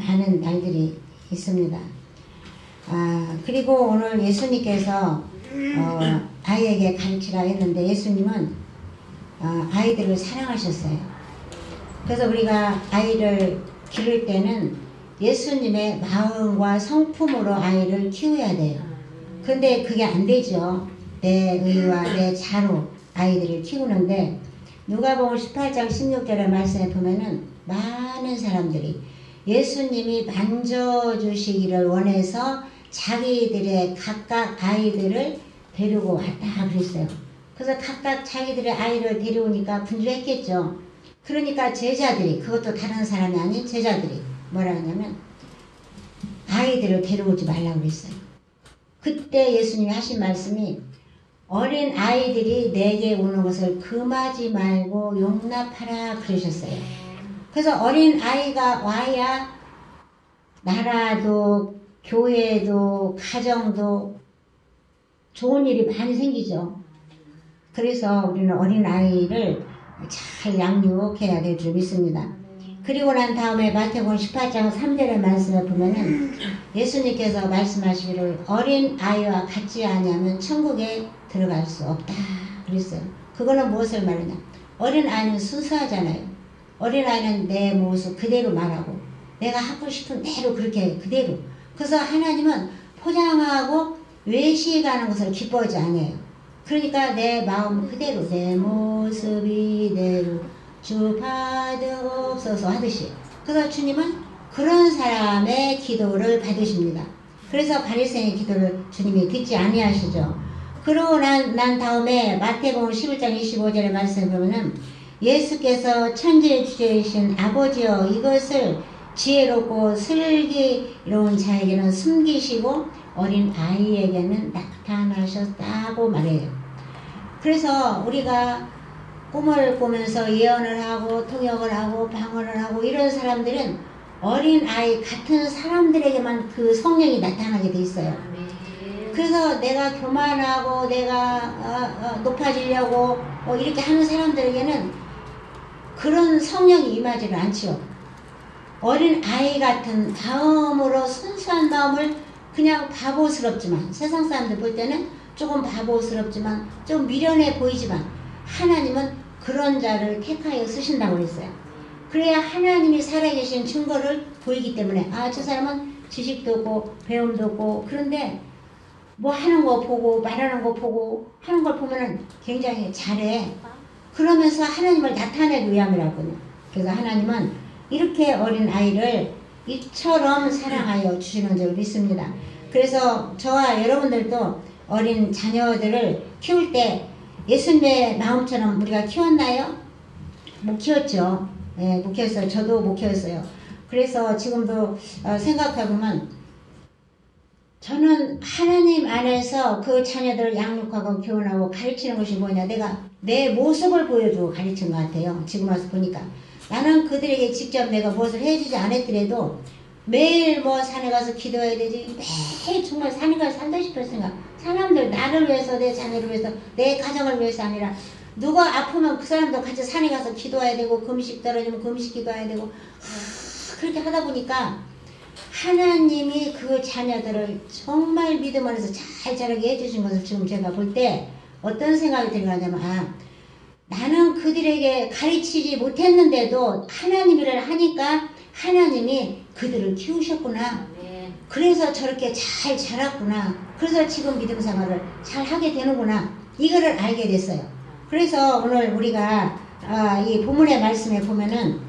많은 날들이 있습니다. 그리고 오늘 예수님께서 아이에게 가르치라 했는데 예수님은 아이들을 사랑하셨어요. 그래서 우리가 아이를 기를 때는 예수님의 마음과 성품으로 아이를 키워야 돼요. 근데 그게 안 되죠. 내 의와 내 자로 아이들을 키우는데 누가복음 18장 16절의 말씀에 보면은 많은 사람들이 예수님이 만져주시기를 원해서 자기들의 각각 아이들을 데리고 왔다 그랬어요. 그래서 각각 자기들의 아이를 데려오니까 분주했겠죠. 그러니까 제자들이, 그것도 다른 사람이 아닌 제자들이 뭐라 하냐면 아이들을 데려오지 말라고 그랬어요. 그때 예수님이 하신 말씀이 어린 아이들이 내게 오는 것을 금하지 말고 용납하라 그러셨어요. 그래서 어린 아이가 와야 나라도 교회도 가정도 좋은 일이 많이 생기죠. 그래서 우리는 어린 아이를 잘 양육해야 될 줄 믿습니다. 그리고 난 다음에 마태복음 18장 3절의 말씀을 보면은 예수님께서 말씀하시기를 어린 아이와 같지 아니하면 천국에 들어갈 수 없다 그랬어요. 그거는 무엇을 말하냐? 어린 아이는 순수하잖아요. 어린 아이는 내 모습 그대로 말하고 내가 하고 싶은 대로 그렇게 그대로. 그래서 하나님은 포장하고 외식하는 것을 기뻐하지 않아요. 그러니까 내 마음 그대로 내 모습 이대로 주 받으옵소서 하듯이. 그래서 주님은 그런 사람의 기도를 받으십니다. 그래서 바리새인의 기도를 주님이 듣지 아니하시죠. 그러고 난 다음에 마태복음 11장 25절의 말씀을 보면은 예수께서 천지의 주제이신 아버지여 이것을 지혜롭고 슬기로운 자에게는 숨기시고 어린 아이에게는 나타나셨다고 말해요. 그래서 우리가 꿈을 꾸면서 예언을 하고 통역을 하고 방언을 하고 이런 사람들은 어린 아이 같은 사람들에게만 그 성령이 나타나게 돼 있어요. 그래서 내가 교만하고 내가 높아지려고 이렇게 하는 사람들에게는 그런 성령이 임하지를 않죠. 어린 아이 같은 마음으로 순수한 마음을 그냥 바보스럽지만 세상 사람들 볼 때는 조금 바보스럽지만 좀 미련해 보이지만 하나님은 그런 자를 택하여 쓰신다고 했어요. 그래야 하나님이 살아계신 증거를 보이기 때문에 저 사람은 지식도 없고 배움도 없고 그런데 뭐 하는 거 보고 말하는 거 보고 하는 걸 보면은 굉장히 잘해. 그러면서 하나님을 나타내기 위함이라고요. 그래서 하나님은 이렇게 어린 아이를 이처럼 사랑하여 주시는 줄 믿습니다. 그래서 저와 여러분들도 어린 자녀들을 키울 때 예수님의 마음처럼 우리가 키웠나요? 못 키웠죠. 네, 못 키웠어요. 저도 못 키웠어요. 그래서 지금도 생각해보면 저는 하나님 안에서 그 자녀들을 양육하고 교훈하고 가르치는 것이 뭐냐. 내가 내 모습을 보여주고 가르친 것 같아요. 지금 와서 보니까. 나는 그들에게 직접 내가 무엇을 해주지 않았더라도 매일 뭐 산에 가서 기도해야 되지. 매일 정말 산에 가서 살다 싶을 생각. 사람들 나를 위해서 내 자녀를 위해서 내 가정을 위해서 아니라 누가 아프면 그 사람도 같이 산에 가서 기도해야 되고 금식 떨어지면 금식 기도해야 되고 그렇게 하다 보니까 하나님이 그 자녀들을 정말 믿음 안에서 잘 자라게 해주신 것을 지금 제가 볼 때 어떤 생각이 들어가냐면 나는 그들에게 가르치지 못했는데도 하나님 일을 하니까 하나님이 그들을 키우셨구나. 그래서 저렇게 잘 자랐구나. 그래서 지금 믿음 생활을 잘 하게 되는구나. 이거를 알게 됐어요. 그래서 오늘 우리가 이 본문의 말씀에 보면은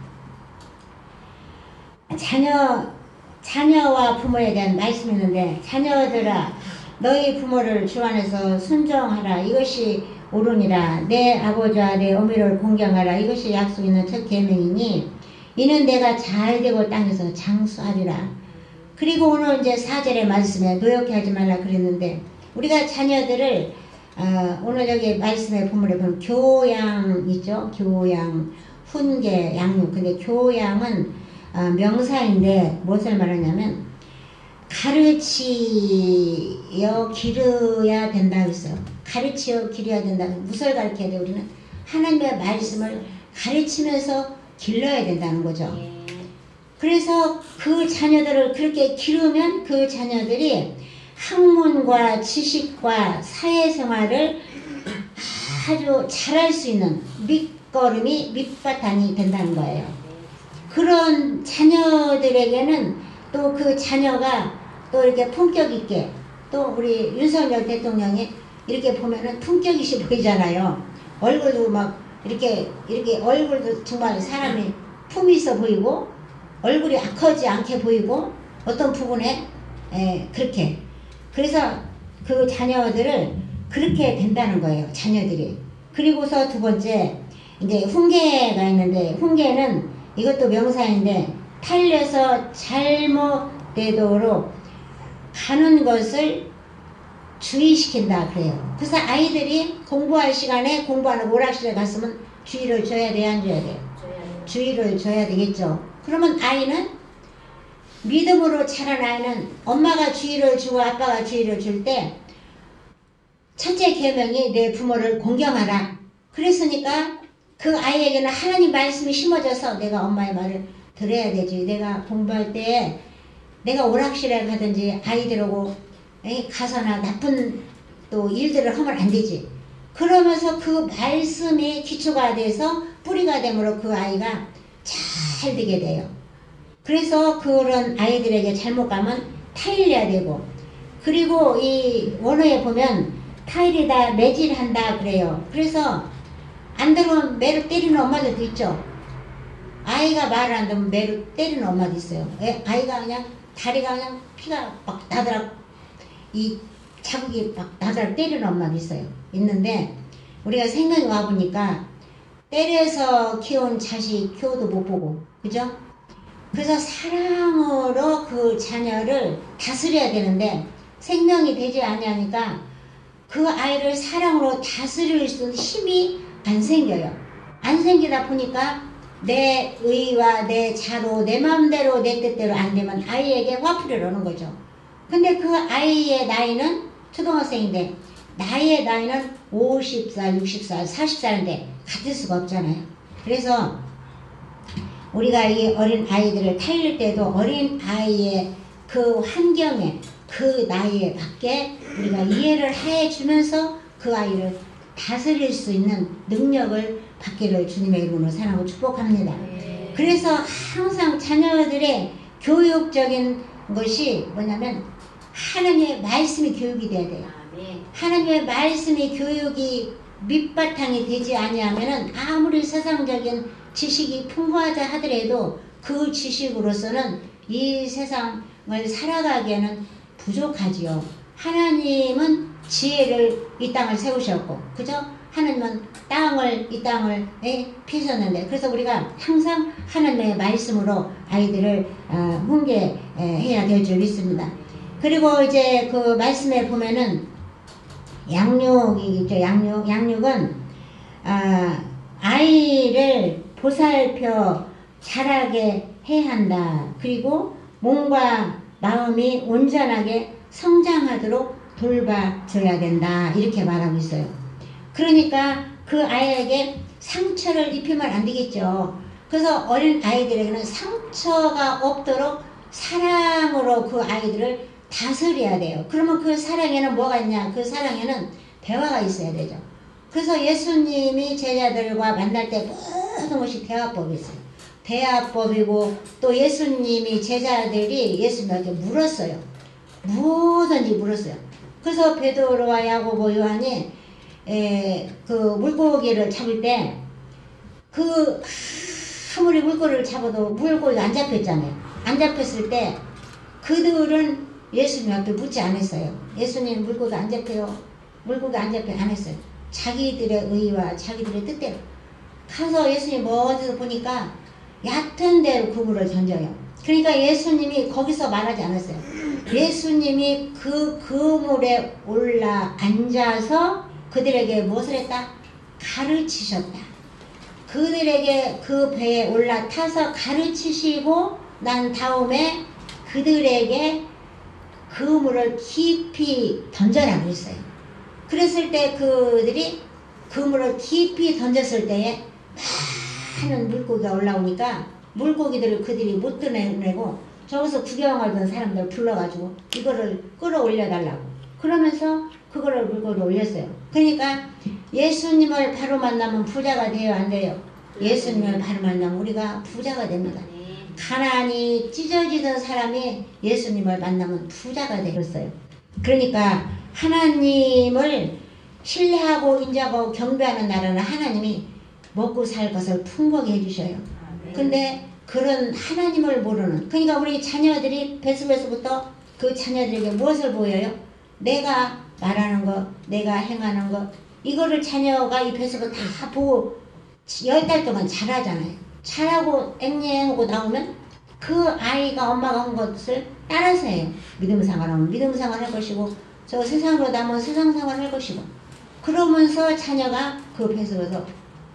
자녀와 부모에 대한 말씀이 있는데 자녀들아 너희 부모를 주 안에서 순종하라. 이것이 옳으니라. 내 아버지와 내 어미를 공경하라. 이것이 약속 있는 첫 계명이니 이는 내가 잘되고 땅에서 장수하리라. 그리고 오늘 이제 4절의 말씀에 노엽게 하지 말라 그랬는데 우리가 자녀들을 오늘 여기 말씀에 본문에 보면 교양 있죠. 교양, 훈계, 양육. 근데 교양은 명사인데 무엇을 말하냐면 가르치어 기르야 된다 했어요. 가르치어 기르야 된다. 무엇을 가르쳐야 돼? 우리는 하나님의 말씀을 가르치면서 길러야 된다는 거죠. 그래서 그 자녀들을 그렇게 기르면 그 자녀들이 학문과 지식과 사회생활을 아주 잘할 수 있는 밑거름이 밑바탕이 된다는 거예요. 그런 자녀들에게는 또 그 자녀가 또 이렇게 품격 있게, 또 우리 윤석열 대통령이 이렇게 보면은 품격 있이 보이잖아요. 얼굴도 막 이렇게 얼굴도 정말 사람이 품이 있어 보이고, 얼굴이 악하지 않게 보이고, 어떤 부분에 그렇게. 그래서 그 자녀들을 그렇게 된다는 거예요. 자녀들이. 그리고서 두 번째, 이제 훈계가 있는데, 훈계는 이것도 명사인데, 탈려서 잘못되도록 가는 것을 주의시킨다 그래요. 그래서 아이들이 공부할 시간에 공부하는 오락실에 갔으면 주의를 줘야 돼, 안 줘야 돼요? 주의를 줘야 되겠죠. 그러면 아이는, 믿음으로 자란 아이는 엄마가 주의를 주고 아빠가 주의를 줄 때 첫째 계명이 내 부모를 공경하라. 그랬으니까 그 아이에게는 하나님 말씀이 심어져서 내가 엄마의 말을 들어야 되지. 내가 공부할 때 내가 오락실에 가든지 아이들하고 가서나 나쁜 또 일들을 하면 안 되지. 그러면서 그 말씀이 기초가 돼서 뿌리가 되므로 그 아이가 잘 되게 돼요. 그래서 그런 아이들에게 잘못 가면 타일려야 되고, 그리고 이 원어에 보면 타일이다 매질한다 그래요. 그래서 안 들으면 매로 때리는 엄마들도 있죠. 아이가 말을 안 듣면 매로 때리는 엄마도 있어요. 아이가 그냥 다리가 그냥 피가 막 나더라고, 이 자국이 막 나더라고 때리는 엄마도 있어요. 있는데 우리가 생각이 와보니까 때려서 키운 자식 교도 못 보고, 그죠? 그래서 사랑으로 그 자녀를 다스려야 되는데 생명이 되지 않으니까 그 아이를 사랑으로 다스릴 수 있는 힘이 안 생겨요. 안 생기다 보니까 내 의와 내 자로 내 마음대로 내 뜻대로 안 되면 아이에게 화풀이를 하는 거죠. 근데 그 아이의 나이는 초등학생인데 나의 나이는 50살, 60살, 40살인데 같을 수가 없잖아요. 그래서 우리가 이 어린 아이들을 타일 때도 어린 아이의 그 환경에 그 나이에 맞게 우리가 이해를 해주면서 그 아이를 다스릴 수 있는 능력을 받기를 주님의 이름으로 사랑하고 축복합니다. 그래서 항상 자녀들의 교육적인 것이 뭐냐면 하나님의 말씀이 교육이 돼야 돼요. 하나님의 말씀이 교육이 밑바탕이 되지 아니하면은 아무리 세상적인 지식이 풍부하자 하더라도 그 지식으로서는 이 세상을 살아가기에는 부족하지요. 하나님은 지혜를 이 땅을 세우셨고, 그죠? 하나님은 이 땅을 피셨는데, 그래서 우리가 항상 하나님의 말씀으로 아이들을 훈계해야 될 줄 믿습니다. 그리고 이제 그 말씀에 보면은 양육이 있죠. 양육은 아이를 보살펴 자라게 해야 한다. 그리고 몸과 마음이 온전하게 성장하도록 돌봐줘야 된다. 이렇게 말하고 있어요. 그러니까 그 아이에게 상처를 입히면 안 되겠죠. 그래서 어린 아이들에게는 상처가 없도록 사랑으로 그 아이들을 다스려야 돼요. 그러면 그 사랑에는 뭐가 있냐? 그 사랑에는 대화가 있어야 되죠. 그래서 예수님이 제자들과 만날 때 모든 것이 대화법이 있어요. 대화법이고, 또 예수님이 제자들이 예수님한테 물었어요. 뭐든지 물었어요. 그래서 베드로와 야고보 요한이 그 물고기를 잡을 때 그 아무리 물고기를 잡아도 물고기가 안 잡혔잖아요. 안 잡혔을 때 그들은 예수님 앞에 묻지 않았어요. 예수님 물고기 안 잡혀요. 물고기 안 잡혀 안 했어요. 자기들의 의와 자기들의 뜻대로 가서 예수님 어디서 보니까 얕은 데로 그물을 던져요. 그러니까 예수님이 거기서 말하지 않았어요. 예수님이 그 그물에 올라 앉아서 그들에게 무엇을 했다? 가르치셨다. 그들에게 그 배에 올라타서 가르치시고 난 다음에 그들에게 그물을 깊이 던져라고 했어요. 그랬을 때 그들이 그물을 깊이 던졌을 때에 많은 물고기가 올라오니까 물고기들을 그들이 못 떠내고 저기서 구경하던 사람들 불러가지고 이거를 끌어올려달라고 그러면서 그거를 물건을 올렸어요. 그러니까 예수님을 바로 만나면 부자가 돼요, 안 돼요? 예수님을 바로 만나면 우리가 부자가 됩니다. 가난이 찢어지던 사람이 예수님을 만나면 부자가 되었어요. 그러니까 하나님을 신뢰하고 인정하고 경배하는 나라는 하나님이 먹고 살 것을 풍부하게 해주셔요. 근데 그런 하나님을 모르는, 그러니까 우리 자녀들이 뱃속에서부터 그 자녀들에게 무엇을 보여요? 내가 말하는 것, 내가 행하는 것, 이거를 자녀가 이 뱃속에 다 보고 10달 동안 잘하잖아요. 잘하고 앵앵하고 나오면 그 아이가 엄마가 한 것을 따라서 해요. 믿음 생활하면 믿음 생활 할 것이고, 저 세상으로 나면 세상 생활 할 것이고, 그러면서 자녀가 그 뱃속에서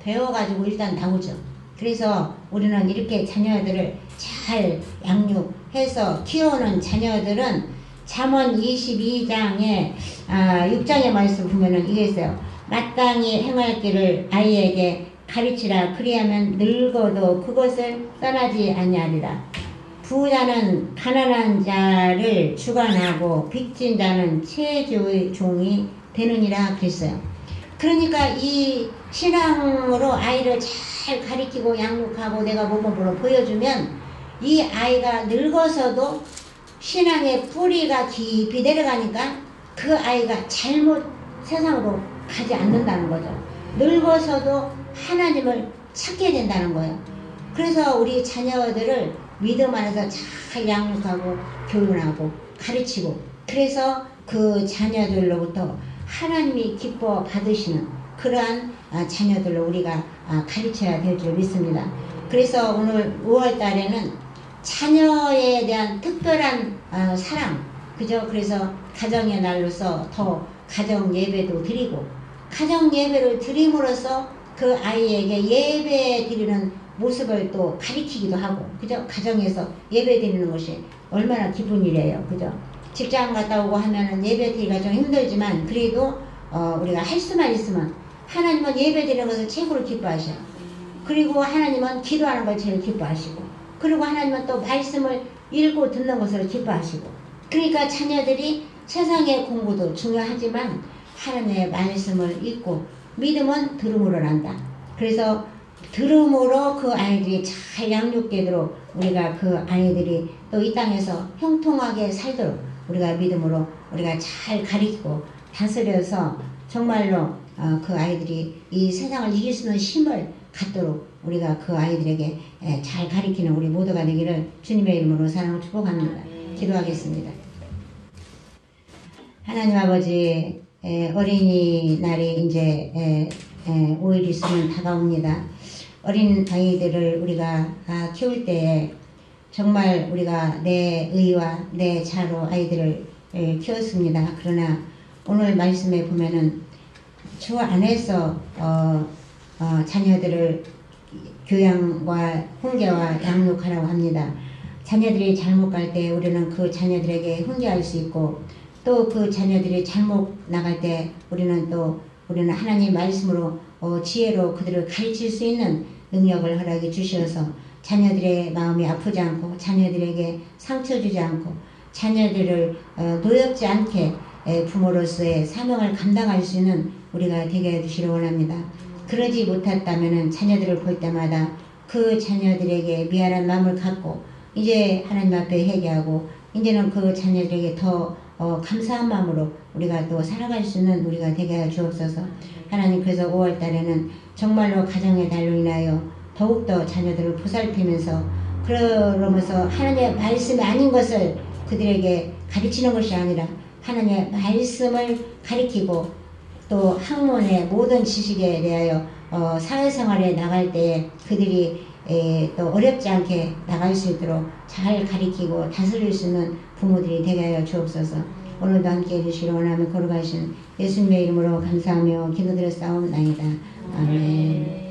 배워가지고 일단 나오죠. 그래서 우리는 이렇게 자녀들을 잘 양육해서 키우는 자녀들은 잠언 22장에 6장의 말씀 보면은 이게 있어요. 마땅히 행할 길을 아이에게 가르치라. 그리하면 늙어도 그것을 떠나지 아니하리라. 부자는 가난한 자를 주관하고 빚진 자는 체주의 종이 되느니라 그랬어요. 그러니까 이 신앙으로 아이를 잘 가르치고 양육하고 내가 모범으로 보여주면 이 아이가 늙어서도 신앙의 뿌리가 깊이 내려가니까 그 아이가 잘못 세상으로 가지 않는다는 거죠. 늙어서도 하나님을 찾게 된다는 거예요. 그래서 우리 자녀들을 믿음 안에서 잘 양육하고 교육하고 가르치고, 그래서 그 자녀들로부터 하나님이 기뻐 받으시는 그러한 자녀들로 우리가 가르쳐야 될 줄 믿습니다. 그래서 오늘 5월 달에는 자녀에 대한 특별한 사랑, 그죠? 그래서 가정의 날로서 더 가정 예배도 드리고, 가정 예배를 드림으로써 그 아이에게 예배 드리는 모습을 또 가리키기도 하고, 그죠? 가정에서 예배 드리는 것이 얼마나 기쁜 일이에요, 그죠? 직장 갔다 오고 하면은 예배 드리기가 좀 힘들지만, 그래도 우리가 할 수만 있으면 하나님은 예배 드리는 것을 최고로 기뻐하셔요. 그리고 하나님은 기도하는 걸 제일 기뻐하시고, 그리고 하나님은 또 말씀을 읽고 듣는 것을 기뻐하시고, 그러니까 자녀들이 세상의 공부도 중요하지만 하나님의 말씀을 읽고, 믿음은 들음으로 난다. 그래서 들음으로 그 아이들이 잘 양육되도록 우리가 그 아이들이 또 이 땅에서 형통하게 살도록 우리가 믿음으로 우리가 잘 가르치고 다스려서 정말로 그 아이들이 이 세상을 이길 수 있는 힘을 갖도록 우리가 그 아이들에게 잘 가르치는 우리 모두가 되기를 주님의 이름으로 사랑을 축복합니다. 기도하겠습니다. 하나님 아버지, 어린이날이 이제 5일 있으면 다가옵니다. 어린 아이들을 우리가 키울 때에 정말 우리가 내 의와 내 자로 아이들을 키웠습니다. 그러나 오늘 말씀에 보면은 주 안에서 자녀들을 교양과 훈계와 양육하라고 합니다. 자녀들이 잘못 갈 때 우리는 그 자녀들에게 훈계할 수 있고, 또 그 자녀들이 잘못 나갈 때 우리는 하나님 말씀으로 지혜로 그들을 가르칠 수 있는 능력을 허락해 주셔서 자녀들의 마음이 아프지 않고 자녀들에게 상처 주지 않고 자녀들을 노엽지 않게 부모로서의 사명을 감당할 수 있는 우리가 되게 해주시기 원합니다. 그러지 못했다면 자녀들을 볼 때마다 그 자녀들에게 미안한 마음을 갖고 이제 하나님 앞에 회개하고 이제는 그 자녀들에게 더 감사한 마음으로 우리가 또 살아갈 수 있는 우리가 되게 하여 주옵소서. 하나님, 그래서 5월 달에는 정말로 가정의 달로 인하여 더욱더 자녀들을 보살피면서, 그러면서 하나님의 말씀이 아닌 것을 그들에게 가르치는 것이 아니라 하나님의 말씀을 가르치고, 또 학문의 모든 지식에 대하여 사회생활에 나갈 때 그들이 또 어렵지 않게 나갈 수 있도록 잘 가르치고 다스릴 수 있는 부모들이 되게 하여 주옵소서. 오늘도 함께 해주시기 원하며 걸어가신 예수님의 이름으로 감사하며 기도드렸사옵나이다. 아멘.